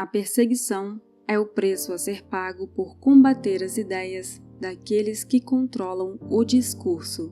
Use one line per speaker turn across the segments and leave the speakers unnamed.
A perseguição é o preço a ser pago por combater as ideias daqueles que controlam o discurso.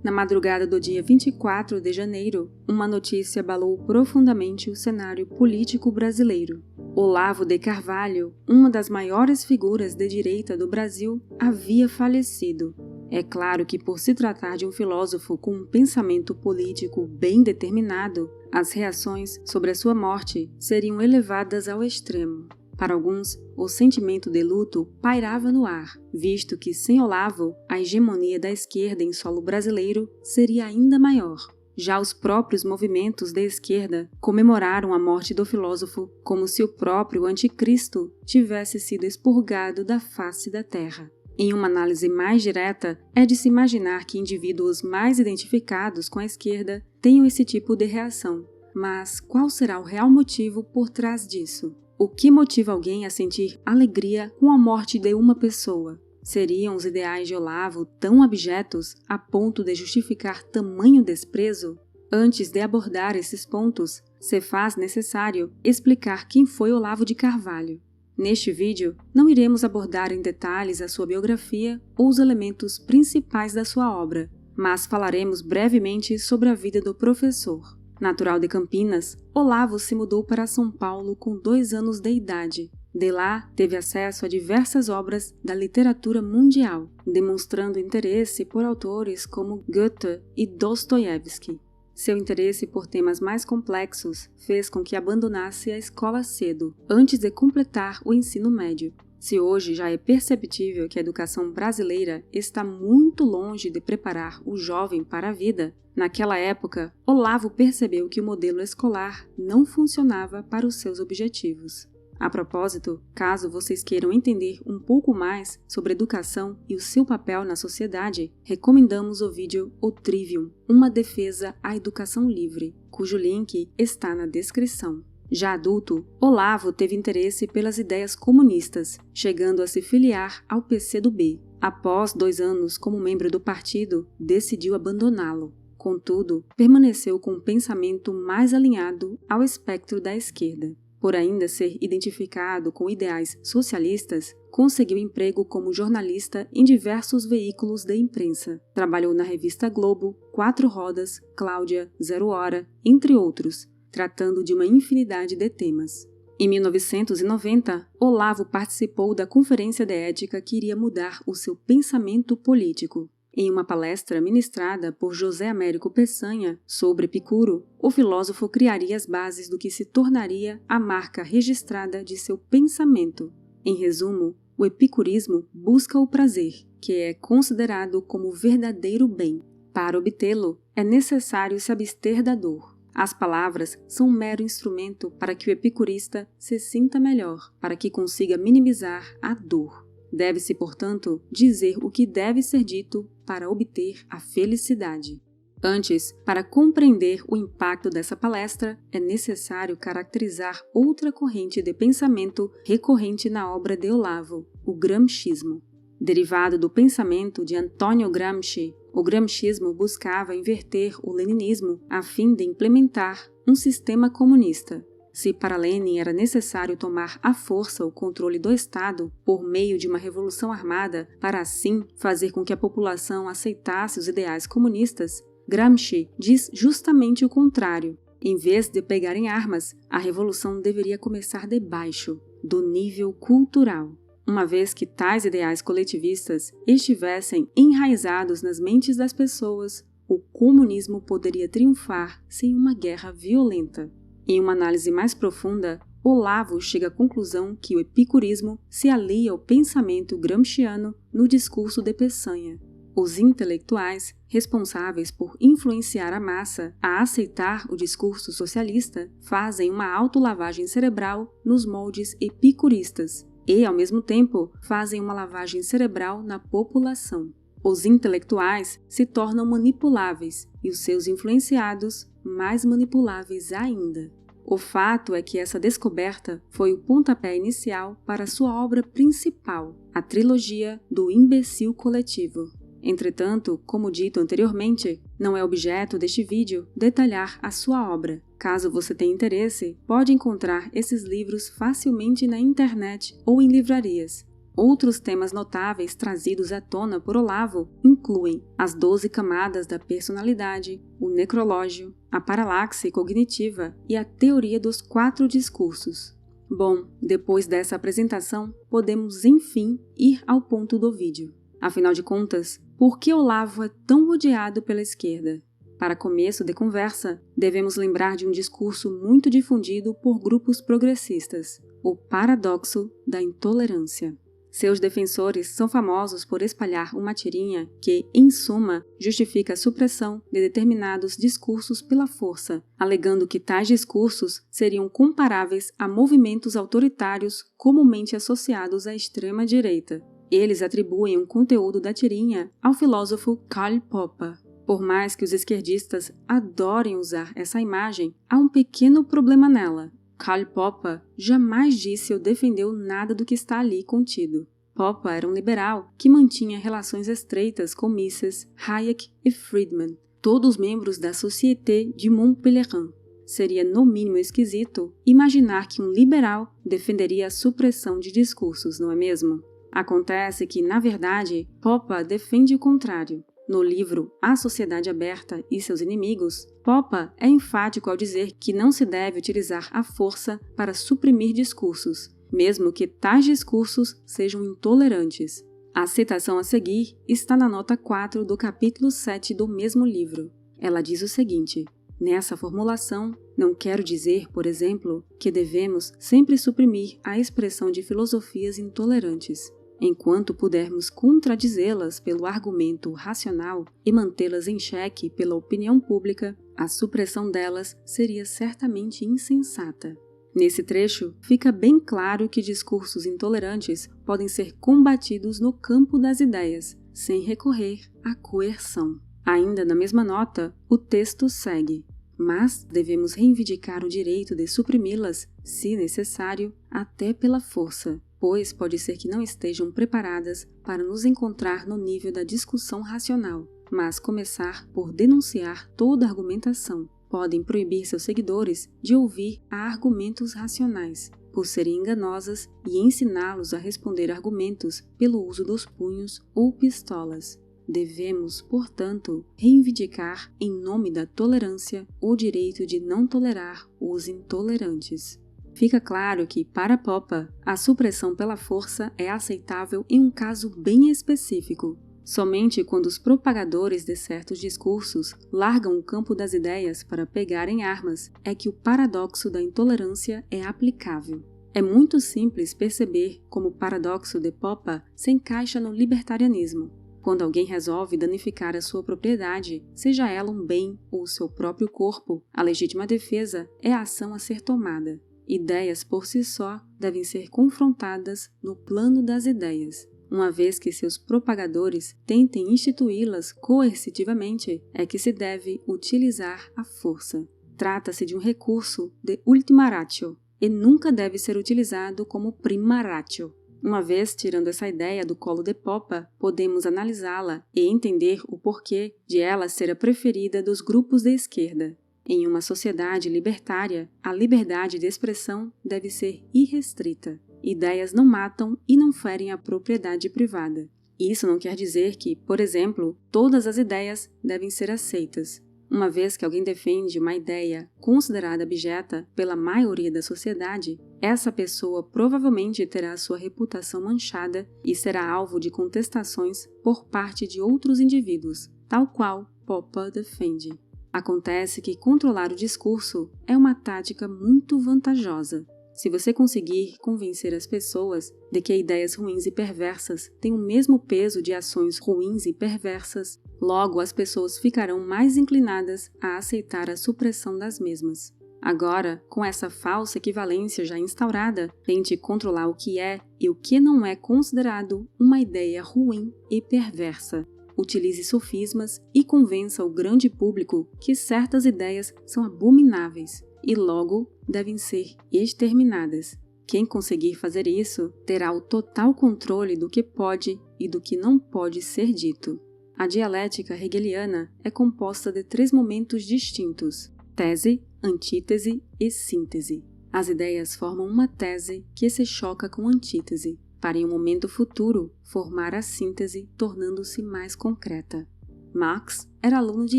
Na madrugada do dia 24 de janeiro, uma notícia abalou profundamente o cenário político brasileiro. Olavo de Carvalho, uma das maiores figuras de direita do Brasil, havia falecido. É claro que, por se tratar de um filósofo com um pensamento político bem determinado, as reações sobre a sua morte seriam elevadas ao extremo. Para alguns, o sentimento de luto pairava no ar, visto que, sem Olavo, a hegemonia da esquerda em solo brasileiro seria ainda maior. Já os próprios movimentos de esquerda comemoraram a morte do filósofo como se o próprio anticristo tivesse sido expurgado da face da terra. Em uma análise mais direta, é de se imaginar que indivíduos mais identificados com a esquerda tenham esse tipo de reação. Mas qual será o real motivo por trás disso? O que motiva alguém a sentir alegria com a morte de uma pessoa? Seriam os ideais de Olavo tão abjetos a ponto de justificar tamanho desprezo? Antes de abordar esses pontos, se faz necessário explicar quem foi Olavo de Carvalho. Neste vídeo, não iremos abordar em detalhes a sua biografia ou os elementos principais da sua obra, mas falaremos brevemente sobre a vida do professor. Natural de Campinas, Olavo se mudou para São Paulo com 2 anos de idade. De lá, teve acesso a diversas obras da literatura mundial, demonstrando interesse por autores como Goethe e Dostoiévski. Seu interesse por temas mais complexos fez com que abandonasse a escola cedo, antes de completar o ensino médio. Se hoje já é perceptível que a educação brasileira está muito longe de preparar o jovem para a vida, naquela época, Olavo percebeu que o modelo escolar não funcionava para os seus objetivos. A propósito, caso vocês queiram entender um pouco mais sobre educação e o seu papel na sociedade, recomendamos o vídeo O Trivium, uma defesa à educação livre, cujo link está na descrição. Já adulto, Olavo teve interesse pelas ideias comunistas, chegando a se filiar ao PCdoB. Após 2 anos como membro do partido, decidiu abandoná-lo. Contudo, permaneceu com um pensamento mais alinhado ao espectro da esquerda. Por ainda ser identificado com ideais socialistas, conseguiu emprego como jornalista em diversos veículos de imprensa. Trabalhou na revista Globo, 4 Rodas, Cláudia, 0 Hora, entre outros, tratando de uma infinidade de temas. Em 1990, Olavo participou da Conferência de Ética que iria mudar o seu pensamento político. Em uma palestra ministrada por José Américo Peçanha sobre Epicuro, o filósofo criaria as bases do que se tornaria a marca registrada de seu pensamento. Em resumo, o epicurismo busca o prazer, que é considerado como verdadeiro bem. Para obtê-lo, é necessário se abster da dor. As palavras são um mero instrumento para que o epicurista se sinta melhor, para que consiga minimizar a dor. Deve-se, portanto, dizer o que deve ser dito para obter a felicidade. Antes, para compreender o impacto dessa palestra, é necessário caracterizar outra corrente de pensamento recorrente na obra de Olavo, o gramscismo. Derivado do pensamento de Antônio Gramsci, o gramscismo buscava inverter o leninismo a fim de implementar um sistema comunista. Se para Lenin era necessário tomar à força o controle do Estado por meio de uma revolução armada para assim fazer com que a população aceitasse os ideais comunistas, Gramsci diz justamente o contrário. Em vez de pegar em armas, a revolução deveria começar de baixo, do nível cultural. Uma vez que tais ideais coletivistas estivessem enraizados nas mentes das pessoas, o comunismo poderia triunfar sem uma guerra violenta. Em uma análise mais profunda, Olavo chega à conclusão que o epicurismo se alia ao pensamento gramsciano no discurso de Peçanha. Os intelectuais, responsáveis por influenciar a massa a aceitar o discurso socialista, fazem uma autolavagem cerebral nos moldes epicuristas e, ao mesmo tempo, fazem uma lavagem cerebral na população. Os intelectuais se tornam manipuláveis e os seus influenciados mais manipuláveis ainda. O fato é que essa descoberta foi o pontapé inicial para sua obra principal, a trilogia do imbecil coletivo. Entretanto, como dito anteriormente, não é objeto deste vídeo detalhar a sua obra. Caso você tenha interesse, pode encontrar esses livros facilmente na internet ou em livrarias. Outros temas notáveis trazidos à tona por Olavo incluem as 12 camadas da personalidade, o necrológio, a paralaxe cognitiva e a teoria dos 4 discursos. Bom, depois dessa apresentação, podemos enfim ir ao ponto do vídeo. Afinal de contas, por que Olavo é tão odiado pela esquerda? Para começo de conversa, devemos lembrar de um discurso muito difundido por grupos progressistas, o paradoxo da intolerância. Seus defensores são famosos por espalhar uma tirinha que, em suma, justifica a supressão de determinados discursos pela força, alegando que tais discursos seriam comparáveis a movimentos autoritários comumente associados à extrema-direita. Eles atribuem o conteúdo da tirinha ao filósofo Karl Popper. Por mais que os esquerdistas adorem usar essa imagem, há um pequeno problema nela. Karl Popper jamais disse ou defendeu nada do que está ali contido. Popper era um liberal que mantinha relações estreitas com Mises, Hayek e Friedman, todos membros da Société du Mont Pelerin. Seria no mínimo esquisito imaginar que um liberal defenderia a supressão de discursos, não é mesmo? Acontece que, na verdade, Popper defende o contrário. No livro A Sociedade Aberta e Seus Inimigos, Popper é enfático ao dizer que não se deve utilizar a força para suprimir discursos, mesmo que tais discursos sejam intolerantes. A citação a seguir está na nota 4 do capítulo 7 do mesmo livro. Ela diz o seguinte: nessa formulação, não quero dizer, por exemplo, que devemos sempre suprimir a expressão de filosofias intolerantes. Enquanto pudermos contradizê-las pelo argumento racional e mantê-las em xeque pela opinião pública, a supressão delas seria certamente insensata. Nesse trecho, fica bem claro que discursos intolerantes podem ser combatidos no campo das ideias, sem recorrer à coerção. Ainda na mesma nota, o texto segue: mas devemos reivindicar o direito de suprimi-las, se necessário, até pela força, pois pode ser que não estejam preparadas para nos encontrar no nível da discussão racional, mas começar por denunciar toda argumentação. Podem proibir seus seguidores de ouvir a argumentos racionais, por serem enganosas, e ensiná-los a responder argumentos pelo uso dos punhos ou pistolas. Devemos, portanto, reivindicar, em nome da tolerância, o direito de não tolerar os intolerantes. Fica claro que, para Popper, a supressão pela força é aceitável em um caso bem específico. Somente quando os propagadores de certos discursos largam o campo das ideias para pegarem armas é que o paradoxo da intolerância é aplicável. É muito simples perceber como o paradoxo de Popper se encaixa no libertarianismo. Quando alguém resolve danificar a sua propriedade, seja ela um bem ou o seu próprio corpo, a legítima defesa é a ação a ser tomada. Ideias por si só devem ser confrontadas no plano das ideias. Uma vez que seus propagadores tentem instituí-las coercitivamente, é que se deve utilizar a força. Trata-se de um recurso de ultima ratio e nunca deve ser utilizado como prima ratio. Uma vez tirando essa ideia do colo de Popper, podemos analisá-la e entender o porquê de ela ser a preferida dos grupos de esquerda. Em uma sociedade libertária, a liberdade de expressão deve ser irrestrita. Ideias não matam e não ferem a propriedade privada. Isso não quer dizer que, por exemplo, todas as ideias devem ser aceitas. Uma vez que alguém defende uma ideia considerada abjeta pela maioria da sociedade, essa pessoa provavelmente terá sua reputação manchada e será alvo de contestações por parte de outros indivíduos, tal qual Popper defende. Acontece que controlar o discurso é uma tática muito vantajosa. Se você conseguir convencer as pessoas de que ideias ruins e perversas têm o mesmo peso de ações ruins e perversas, logo as pessoas ficarão mais inclinadas a aceitar a supressão das mesmas. Agora, com essa falsa equivalência já instaurada, tente controlar o que é e o que não é considerado uma ideia ruim e perversa. Utilize sofismas e convença o grande público que certas ideias são abomináveis e logo devem ser exterminadas. Quem conseguir fazer isso terá o total controle do que pode e do que não pode ser dito. A dialética hegeliana é composta de 3 momentos distintos: tese, antítese e síntese. As ideias formam uma tese que se choca com a antítese, para em um momento futuro formar a síntese, tornando-se mais concreta. Marx era aluno de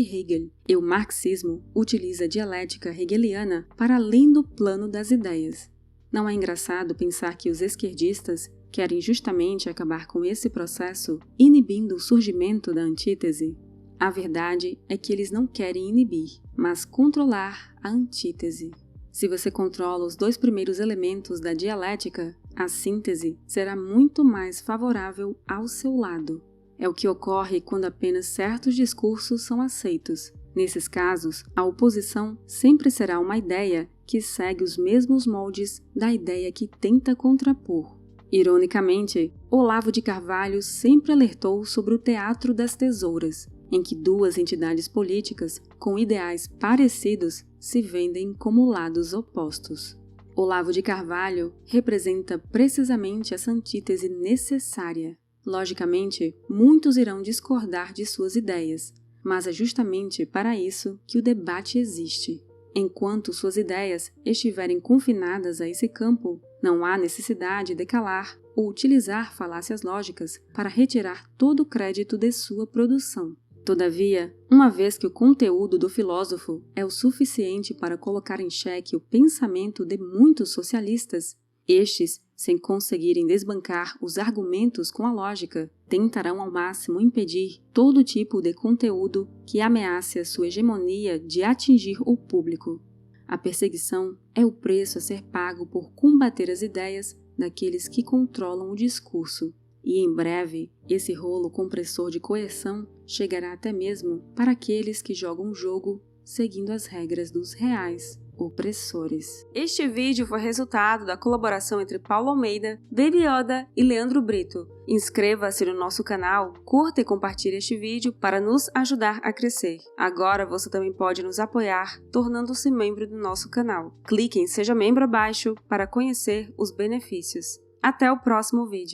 Hegel, e o marxismo utiliza a dialética hegeliana para além do plano das ideias. Não é engraçado pensar que os esquerdistas querem justamente acabar com esse processo, inibindo o surgimento da antítese? A verdade é que eles não querem inibir, mas controlar a antítese. Se você controla os dois primeiros elementos da dialética, a síntese será muito mais favorável ao seu lado. É o que ocorre quando apenas certos discursos são aceitos. Nesses casos, a oposição sempre será uma ideia que segue os mesmos moldes da ideia que tenta contrapor. Ironicamente, Olavo de Carvalho sempre alertou sobre o teatro das tesouras, em que duas entidades políticas com ideais parecidos se vendem como lados opostos. Olavo de Carvalho representa precisamente essa antítese necessária. Logicamente, muitos irão discordar de suas ideias, mas é justamente para isso que o debate existe. Enquanto suas ideias estiverem confinadas a esse campo, não há necessidade de calar ou utilizar falácias lógicas para retirar todo o crédito de sua produção. Todavia, uma vez que o conteúdo do filósofo é o suficiente para colocar em xeque o pensamento de muitos socialistas, estes, sem conseguirem desbancar os argumentos com a lógica, tentarão ao máximo impedir todo tipo de conteúdo que ameace a sua hegemonia de atingir o público. A perseguição é o preço a ser pago por combater as ideias daqueles que controlam o discurso. E em breve, esse rolo compressor de coerção chegará até mesmo para aqueles que jogam o jogo seguindo as regras dos reais opressores. Este vídeo foi resultado da colaboração entre Paulo Almeida, Baby Yoda e Leandro Brito. Inscreva-se no nosso canal, curta e compartilhe este vídeo para nos ajudar a crescer. Agora você também pode nos apoiar tornando-se membro do nosso canal. Clique em Seja Membro abaixo para conhecer os benefícios. Até o próximo vídeo.